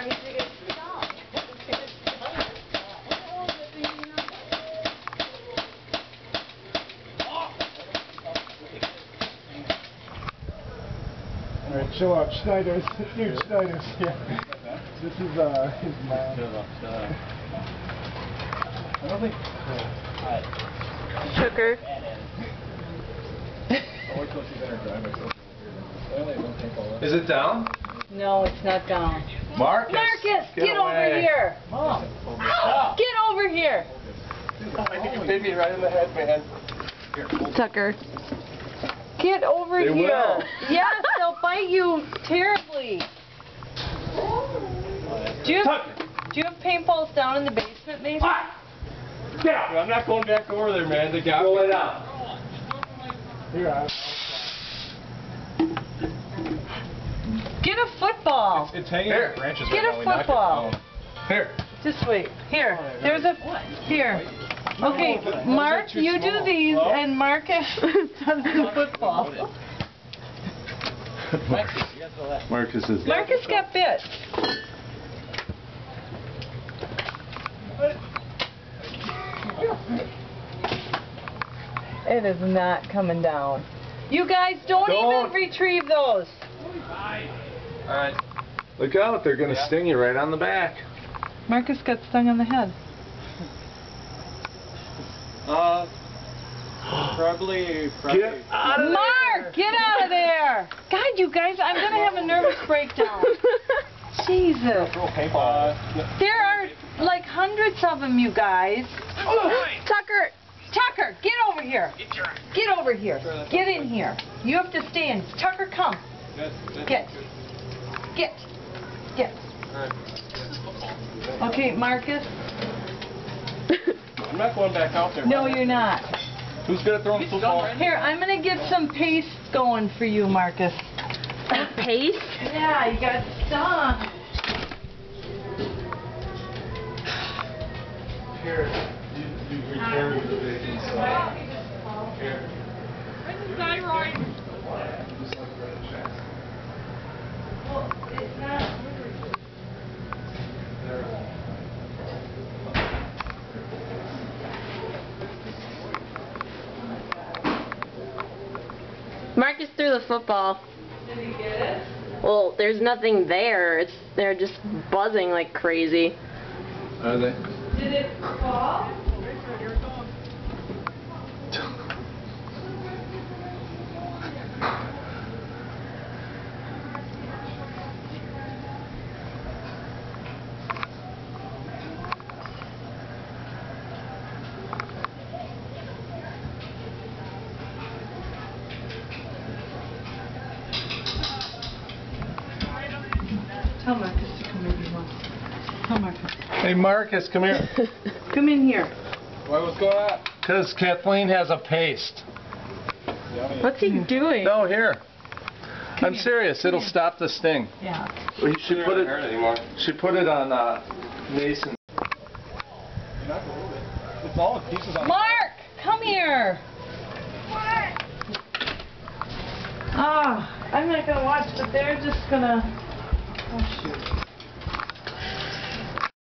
he's gonna get stung. Alright, chill out. Schneider's. Dude, Schneider's. Yeah. This is his mom. I don't think. Sugar. Is it down? No, it's not down. Marcus! Marcus, get over here! Mom. Get over here! I think you hit me right in the head, man. Tucker. Get over They here! will. Yes, they'll bite you terribly. Do you have paintballs down in the basement, maybe? Get out! I'm not going back over there, man. They got Roll it out. Here, Get a football. It's hanging Here. on branches Get right a now. We knocked it football. down. Here. Just wait. Here. There's a... Here. Okay, Mark, you do these, and Marcus does the football. Marcus is. Marcus got bit. It is not coming down. You guys don't even retrieve those. Alright. Look out, they're gonna sting you right on the back. Marcus got stung on the head. Probably. Get out of Mark, get out of there! God, you guys, I'm gonna have a nervous breakdown. Jesus. There are like hundreds of them, you guys. Tucker. Tucker, get over here. Get over here. Get in here. You have to stand. Tucker, come. Get. Get. Get. Okay, Marcus. I'm not going back out there. No, you're not. Who's gonna throw the football? Here, I'm gonna get some paste going for you, Marcus. Paste? Yeah, you got stung. Here, you return the baking soda. Here. Where's the thyroid? Well, it's not. Marcus threw the football. Did he get it? Well, there's nothing there. They're just buzzing like crazy. Are they? Did it fall? Tell Marcus to come in here. Tell Marcus. Hey Marcus, come here. Come in here. What's going on? Because Kathleen has a paste. What's he doing? No, here. I'm serious. It'll stop the sting. Yeah. She put it. She put it on Mason. It's all pieces on. Mark, come here. What? Ah, I'm not gonna watch, but they're just gonna. Oh shoot.